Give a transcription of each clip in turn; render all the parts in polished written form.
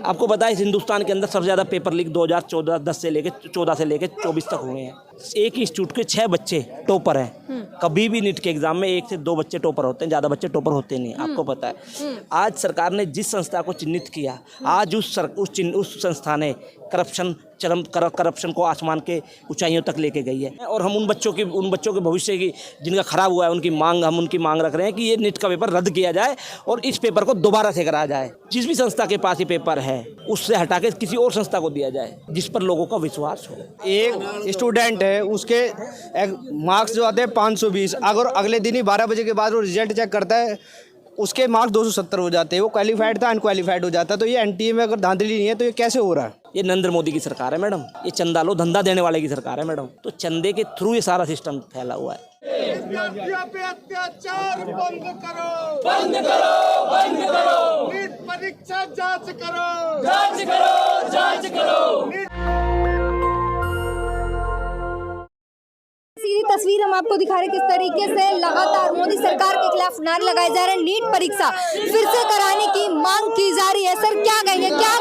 आपको पता है इस हिंदुस्तान के अंदर सबसे ज़्यादा पेपर लीक 2014 से लेके 24 तक हुए हैं। एक ही इंस्टीट्यूट के 6 बच्चे टॉपर हैं। कभी भी नीट के एग्जाम में 1 से 2 बच्चे टॉपर होते हैं, ज़्यादा बच्चे टॉपर होते नहीं, आपको पता है। आज सरकार ने जिस संस्था को चिन्हित किया, आज उस संस्था ने करप्शन को आसमान के ऊंचाइयों तक लेके गई है। और हम उन बच्चों के भविष्य की जिनका खराब हुआ है उनकी मांग रख रहे हैं कि ये नीट का पेपर रद्द किया जाए और इस पेपर को दोबारा से कराया जाए। जिस भी संस्था के पास ये पेपर है उससे हटा के किसी और संस्था को दिया जाए जिस पर लोगों का विश्वास हो। एक स्टूडेंट है, उसके मार्क्स जो आते हैं 520, अगर अगले दिन ही 12 बजे के बाद वो रिजल्ट चेक करता है, उसके मार्क्स 270 हो जाते हैं। वो क्वालिफाइड था, अनक्वालिफाइड हो जाता है। तो ये एनटीए में अगर धांधली नहीं है तो ये कैसे हो रहा है? ये नरेंद्र मोदी की सरकार है मैडम, ये चंदा लो धंधा देने वाले की सरकार है मैडम। तो चंदे के थ्रू ये सारा सिस्टम फैला हुआ है। पे अत्याचार बंद करो, बंद करो, बंद करो। नीट परीक्षा जांच करो, जांच करो, जांच करो। सीधी तस्वीर हम आपको दिखा रहे हैं किस तरीके से लगातार मोदी सरकार के खिलाफ नारे लगाए जा रहे हैं। नीट परीक्षा फिर से कराने की मांग की जा रही है। सर क्या कहेंगे, क्या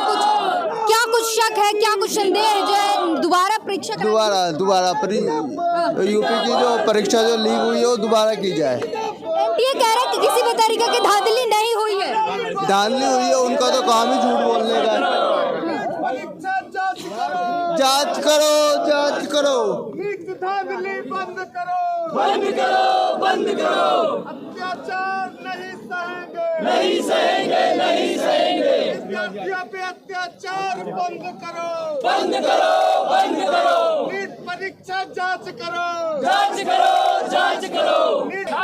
कुछ शक है, क्या कुछ संदेह है जो है दोबारा परीक्षा यूपी की जो परीक्षा जो लीक हुई है वो दोबारा की जाए। एनटीए कह रहा है कि किसी भी तरीके की धांधली नहीं हुई है। धांधली हुई है, उनका तो काम ही झूठ बोलने का। परीक्षा जांच करो, जांच करो, जांच करो। नीट धांधली बंद करो, बंद करो, बंद करो। अत्याचार नहीं सहेंगे, नहीं सहेंगे, नहीं सहेंगे। विद्यार्थियों पे अत्याचार बंद करो, बंद करो, बंद करो। नीट परीक्षा जांच करो, जांच करो, जांच करो।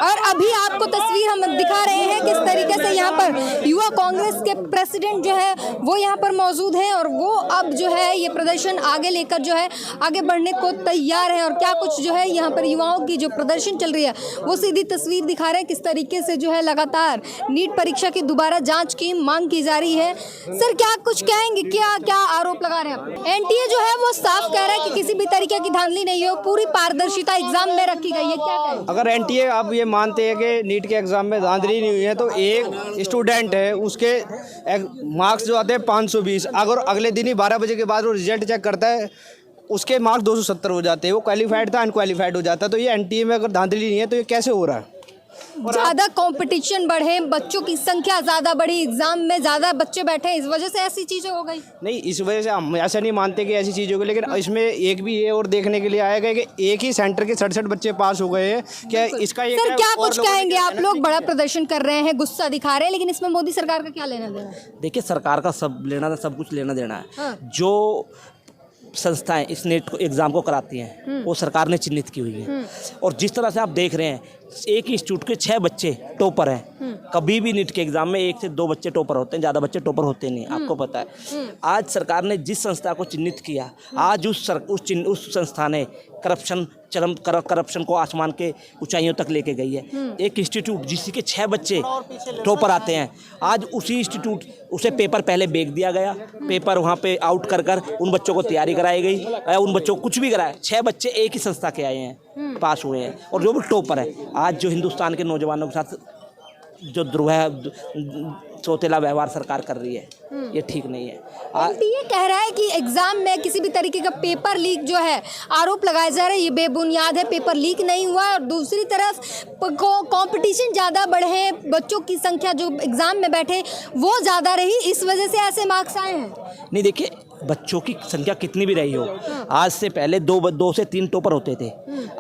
और अभी आपको तस्वीर हम दिखा रहे हैं किस तरीके से यहाँ पर युवा कांग्रेस के प्रेसिडेंट जो है वो यहाँ पर मौजूद हैं और वो अब जो है ये प्रदर्शन आगे लेकर जो है आगे बढ़ने को तैयार है। और क्या कुछ जो है यहाँ पर युवाओं की जो प्रदर्शन चल रही है वो सीधी तस्वीर दिखा रहे हैं किस तरीके से जो है लगातार नीट परीक्षा की दोबारा जांच की मांग की जा रही है। सर क्या कुछ कहेंगे, क्या आरोप लगा रहे हैं आप? एनटीए जो है वो साफ कह रहा है कि किसी भी तरीके की धांधली नहीं हो, पूरी पारदर्शिता एग्जाम में रखी गई है, क्या कहें? अगर एनटीए अब ये मानते हैं कि नीट के एग्जाम में धांधली नहीं हुई है, तो एक स्टूडेंट है, उसके मार्क्स जो आते हैं 520, अगर अगले दिन ही 12 बजे के बाद वो रिजल्ट चेक करता है, उसके मार्क्स 270 हो जाते हैं। वो क्वालिफाइड था, अनक्वालिफाइड हो जाता है। तो ये एनटीए में अगर धांधली नहीं है तो ये कैसे हो रहा है? ज़्यादा कंपटीशन बढ़े, बच्चों की संख्या ज़्यादा बढ़ी, एग्जाम में ज़्यादा बच्चे बैठे, इस वजह से ऐसी चीज़ें हो गई? नहीं, इस वजह से हम ऐसा नहीं मानते कि ऐसी चीज़ होगी, लेकिन इसमें एक भी ये और देखने के लिए आएगा कि एक ही सेंटर के 67 बच्चे पास हो गए हैं। क्या इसका ये सर क्या कुछ कहेंगे? आप लोग बड़ा प्रदर्शन कर रहे हैं, गुस्सा दिखा रहे हैं, लेकिन इसमें मोदी सरकार का क्या लेना देना है? देखिए सरकार का सब कुछ लेना देना है। हाँ। जो संस्थाएं इस नीट को एग्ज़ाम को कराती हैं वो सरकार ने चिन्हित की हुई है। और जिस तरह से आप देख रहे हैं एक ही इंस्टीट्यूट के 6 बच्चे टॉपर हैं। कभी भी नीट के एग्जाम में 1 से 2 बच्चे टॉपर होते हैं, ज़्यादा बच्चे टॉपर होते नहीं, आपको पता है। आज सरकार ने जिस संस्था को चिन्हित किया, आज उस संस्था ने करप्शन को आसमान के ऊंचाइयों तक लेके गई है। एक इंस्टीट्यूट जिसके 6 बच्चे टॉपर आते हैं, आज उसी इंस्टीट्यूट उसे पेपर पहले बेच दिया गया, पेपर वहाँ पे आउट कर उन बच्चों को तैयारी कराई गई, उन बच्चों को कुछ भी कराया। 6 बच्चे एक ही संस्था के आए हैं, पास हुए हैं, और जो भी टॉपर है। आज जो हिंदुस्तान के नौजवानों के साथ जो सौतेला व्यवहार सरकार कर रही है, ये ठीक नहीं है। ये कह रहा है कि एग्जाम में किसी भी तरीके का पेपर लीक जो है आरोप लगाए जा रहे हैं, ये बेबुनियाद है, पेपर लीक नहीं हुआ। और दूसरी तरफ कंपटीशन ज़्यादा बढ़े, बच्चों की संख्या जो एग्जाम में बैठे वो ज़्यादा रही, इस वजह से ऐसे मार्क्स आए हैं। नहीं देखिए, बच्चों की संख्या कितनी भी रही हो, आज से पहले 2 से 3 टॉपर होते थे,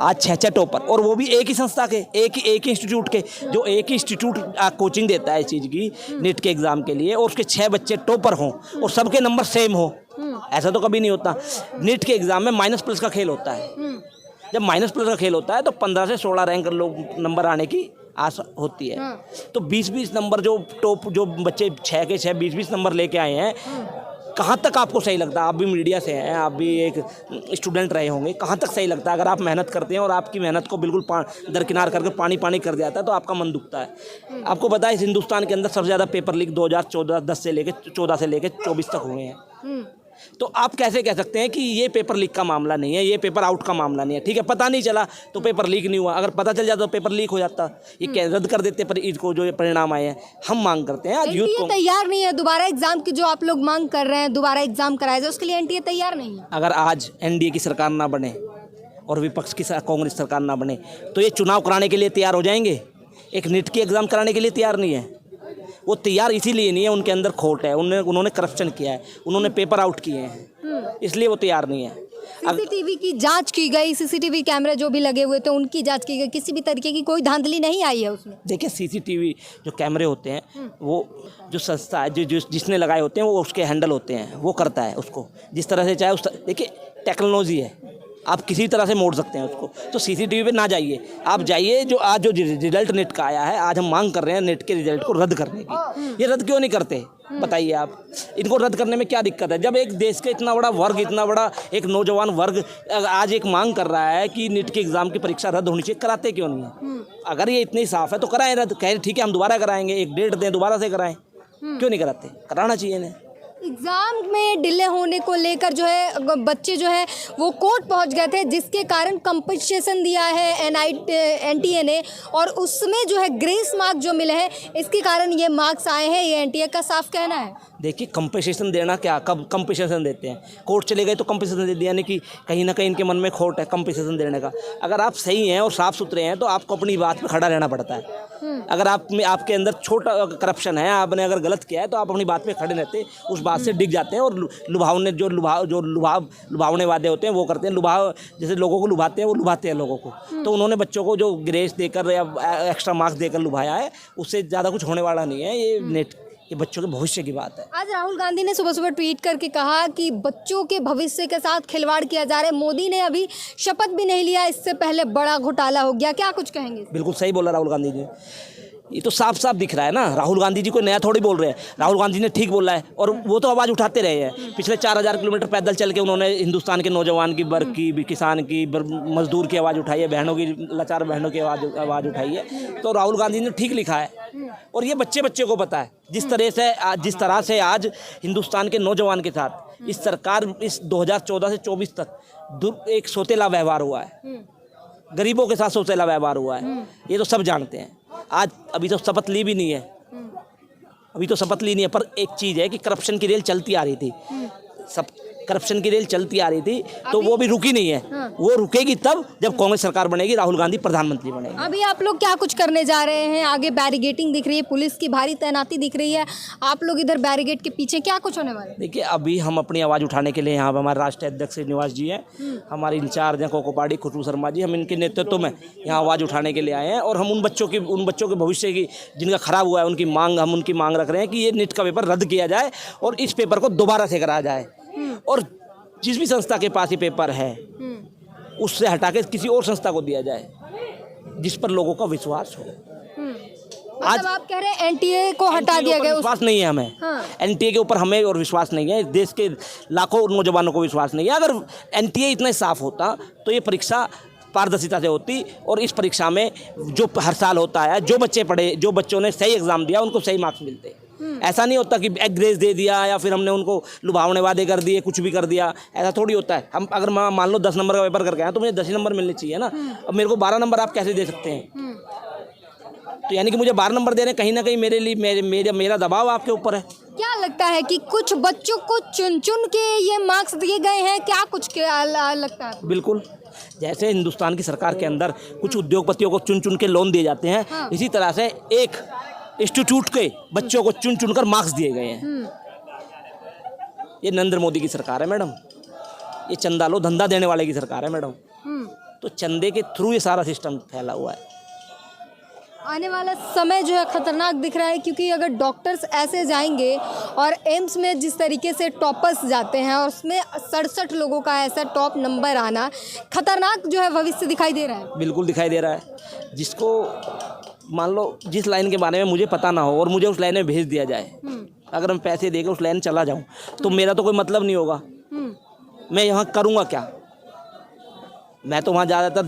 आज 6 टॉपर, और वो भी एक ही संस्था के, एक ही इंस्टीट्यूट के। जो एक ही इंस्टीट्यूट कोचिंग देता है इस चीज़ की नीट के एग्ज़ाम के लिए, और उसके 6 बच्चे टॉपर हों और सबके नंबर सेम हो, ऐसा तो कभी नहीं होता। नीट के एग्ज़ाम में माइनस प्लस का खेल होता है। जब माइनस प्लस का खेल होता है तो 15 से 16 रैंक नंबर आने की आस होती है। तो 20-20 नंबर जो बच्चे 6 के 6 20-20 नंबर लेके आए हैं, कहाँ तक आपको सही लगता है? आप भी मीडिया से हैं, आप भी एक स्टूडेंट रहे होंगे, कहाँ तक सही लगता है? अगर आप मेहनत करते हैं और आपकी मेहनत को बिल्कुल दरकिनार करके पानी कर जाता है तो आपका मन दुखता है। आपको पता है इस हिंदुस्तान के अंदर सबसे ज़्यादा पेपर लीक 2014 से लेके 24 तक हुए हैं। तो आप कैसे कह सकते हैं कि ये पेपर लीक का मामला नहीं है, ये पेपर आउट का मामला नहीं है? ठीक है, पता नहीं चला तो पेपर लीक नहीं हुआ, अगर पता चल जाता तो पेपर लीक हो जाता। ये क्या रद्द कर देते पर इसको जो परिणाम आए हैं। हम मांग करते हैं आज यूथ एनटीए को, तैयार नहीं है दोबारा एग्जाम की, जो आप लोग मांग कर रहे हैं दोबारा एग्जाम कराया जाए, उसके लिए एनटीए तैयार नहीं है। अगर आज एनडीए की सरकार ना बने और विपक्ष की कांग्रेस सरकार ना बने तो ये चुनाव कराने के लिए तैयार हो जाएंगे? एक नीट की एग्ज़ाम कराने के लिए तैयार नहीं है। वो तैयार इसीलिए नहीं है, उनके अंदर खोट है, उन्होंने करप्शन किया है, उन्होंने पेपर आउट किए हैं, इसलिए वो तैयार नहीं है। सीसीटीवी की जांच की गई, सीसीटीवी कैमरे जो भी लगे हुए थे उनकी जांच की गई, किसी भी तरीके की कोई धांधली नहीं आई है उसमें। देखिए, सीसीटीवी जो कैमरे होते हैं वो जो संस्था है जिसने लगाए होते हैं वो उसके हैंडल होते हैं, वो करता है उसको जिस तरह से चाहे देखिए टेक्नोलॉजी है, आप किसी तरह से मोड़ सकते हैं उसको। तो सीसीटीवी पे ना जाइए, आप जाइए जो आज जो रिजल्ट नेट का आया है, आज हम मांग कर रहे हैं नेट के रिजल्ट को रद्द करने की। ये रद्द क्यों नहीं करते बताइए आप? इनको रद्द करने में क्या दिक्कत है? जब एक देश का इतना बड़ा वर्ग, इतना बड़ा एक नौजवान वर्ग आज एक मांग कर रहा है कि नीट के एग्ज़ाम की परीक्षा रद्द होनी चाहिए, कराते क्यों नहीं है? अगर ये इतनी साफ है तो कराएं रद्द, कहें ठीक है हम दोबारा कराएंगे, एक डेट दें दोबारा से कराएं, क्यों नहीं कराते? कराना चाहिए इन्हें। एग्ज़ाम में डिले होने को लेकर जो है बच्चे जो है वो कोर्ट पहुंच गए थे, जिसके कारण कंपनसेशन दिया है एनटीए ने, और उसमें जो है ग्रेस मार्क जो मिले हैं इसके कारण ये मार्क्स आए हैं, ये एनटीए का साफ कहना है। देखिए, कंपनसेशन देना क्या, कब कंपनसेशन देते हैं? कोर्ट चले गए तो कंपनसेशन दे दिया, यानी कि कहीं ना कहीं इनके मन में खोट है कंपनसेशन देने का। अगर आप सही हैं और साफ़ सुथरे हैं तो आपको अपनी बात पे खड़ा रहना पड़ता है। अगर आपके अंदर छोटा करप्शन है, आपने अगर गलत किया है तो आप अपनी बात पे खड़े रहते, उस बात से डिग जाते हैं और लुभावने वादे होते हैं वो करते हैं। जैसे लोगों को लुभाते हैं, वो लुभाते हैं लोगों को। तो उन्होंने बच्चों को जो ग्रेस देकर या एक्स्ट्रा मार्क्स देकर लुभाया है, उससे ज़्यादा कुछ होने वाला नहीं है। ये बच्चों के भविष्य की बात है। आज राहुल गांधी ने सुबह सुबह ट्वीट करके कहा कि बच्चों के भविष्य के साथ खिलवाड़ किया जा रहा है। मोदी ने अभी शपथ भी नहीं लिया, इससे पहले बड़ा घोटाला हो गया, क्या कुछ कहेंगे? बिल्कुल सही बोला राहुल गांधी जी, ये तो साफ साफ दिख रहा है ना। राहुल गांधी जी कोई नया थोड़ी बोल रहे हैं, राहुल गांधी ने ठीक बोला है और वो तो आवाज़ उठाते रहे हैं। पिछले 4000 किलोमीटर पैदल चल के उन्होंने हिंदुस्तान के नौजवान की, वर्ग की, किसान की, मजदूर की आवाज़ उठाई है, बहनों की, लाचार बहनों की आवाज़ उठाई है। तो राहुल गांधी ने ठीक लिखा है और ये बच्चे को पता है। जिस तरह से आज हिंदुस्तान के नौजवान के साथ इस सरकार इस 2014 से 24 तक एक सौतेला व्यवहार हुआ है, गरीबों के साथ सौतेला व्यवहार हुआ है, ये तो सब जानते हैं। आज अभी तो शपथ ली भी नहीं है, पर एक चीज़ है कि करप्शन की रेल चलती आ रही थी, करप्शन की रेल चलती आ रही थी, तो वो भी रुकी नहीं है। वो रुकेगी तब जब कांग्रेस सरकार बनेगी, राहुल गांधी प्रधानमंत्री बनेंगे। अभी आप लोग क्या कुछ करने जा रहे हैं? आगे बैरिगेटिंग दिख रही है, पुलिस की भारी तैनाती दिख रही है, आप लोग इधर बैरिगेट के पीछे, क्या कुछ होने वाला है? देखिए, अभी हम अपनी आवाज़ उठाने के लिए यहाँ पर हमारे राष्ट्रीय अध्यक्ष श्रीनिवास जी हैं, हमारे इंचार्ज हैं कोको पाड़ी खुशबू शर्मा जी, हम इनके नेतृत्व में यहाँ आवाज़ उठाने के लिए आए हैं। और हम उन बच्चों के भविष्य की, जिनका खराब हुआ है, उनकी मांग रख रहे हैं कि ये नीट का पेपर रद्द किया जाए और इस पेपर को दोबारा से कराया जाए। और जिस भी संस्था के पास ये पेपर है उससे हटा के किसी और संस्था को दिया जाए जिस पर लोगों का विश्वास हो। आज आप कह रहे हैं एनटीए को हटा दिया गया, विश्वास नहीं है हमें। एनटीए के ऊपर हमें और विश्वास नहीं है, देश के लाखों नौजवानों को विश्वास नहीं है। अगर एनटीए इतना साफ होता तो ये परीक्षा पारदर्शिता से होती और इस परीक्षा में जो हर साल होता है, जो बच्चों ने सही एग्जाम दिया उनको सही मार्क्स मिलते। ऐसा नहीं होता कि ग्रेस दे दिया या फिर हमने उनको लुभावने वादे कर दिए, कुछ भी कर दिया, ऐसा थोड़ी होता है। हम अगर मान लो 10 नंबर का पेपर करके आए तो मुझे 10 नंबर मिलने चाहिए ना। अब मेरे को 12 नंबर आप कैसे दे सकते हैं? तो यानी कि मुझे 12 नंबर दे रहे हैं, कहीं ना कहीं मेरे लिए मेरा दबाव आपके ऊपर है। क्या लगता है कि कुछ बच्चों को चुन चुन के ये मार्क्स दिए गए हैं, क्या कुछ लगता है? बिल्कुल, जैसे हिंदुस्तान की सरकार के अंदर कुछ उद्योगपतियों को चुन चुन के लोन दिए जाते हैं, इसी तरह से एक इंस्टीट्यूट के बच्चों को चुन चुन कर मार्क्स दिए गए हैं। ये नरेंद्र मोदी की सरकार है मैडम, ये चंदा लो धंधा देने वाले की सरकार है मैडम। तो चंदे के थ्रू ये सारा सिस्टम फैला हुआ है। आने वाला समय जो है खतरनाक दिख रहा है, क्योंकि अगर डॉक्टर्स ऐसे जाएंगे और एम्स में जिस तरीके से टॉपर्स जाते हैं और उसमें 67 लोगों का ऐसा टॉप नंबर आना, खतरनाक जो है भविष्य दिखाई दे रहा है। बिल्कुल दिखाई दे रहा है। जिसको मान लो जिस लाइन के बारे में मुझे पता ना हो और मुझे उस लाइन में भेज दिया जाए, अगर मैं पैसे देकर उस लाइन चला जाऊं तो मेरा तो कोई मतलब नहीं होगा। मैं यहाँ करूँगा क्या? मैं तो वहाँ ज़्यादातर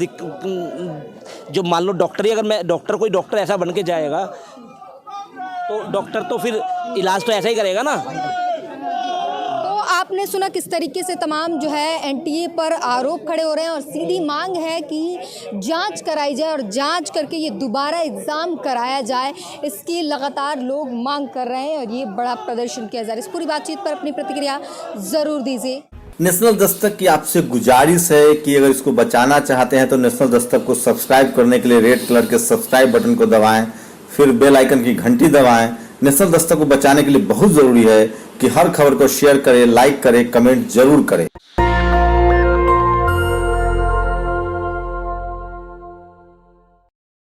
जो मान लो डॉक्टर ही, अगर कोई डॉक्टर ऐसा बन के जाएगा तो डॉक्टर तो फिर इलाज तो ऐसा ही करेगा ना। तो आपने सुना किस तरीके से तमाम जो है एनटीए पर आरोप खड़े हो रहे हैं और सीधी मांग है कि जांच कराई जाए और जांच करके ये दोबारा एग्ज़ाम कराया जाए। इसकी लगातार लोग मांग कर रहे हैं और ये बड़ा प्रदर्शन किया जा रहा है। इस पूरी बातचीत पर अपनी प्रतिक्रिया ज़रूर दीजिए। नेशनल दस्तक की आपसे गुजारिश है कि अगर इसको बचाना चाहते हैं तो नेशनल दस्तक को सब्सक्राइब करने के लिए रेड कलर के सब्सक्राइब बटन को दबाएं, फिर बेल आइकन की घंटी दबाएं। नेशनल दस्तक को बचाने के लिए बहुत जरूरी है कि हर खबर को शेयर करें, लाइक करें, कमेंट जरूर करें।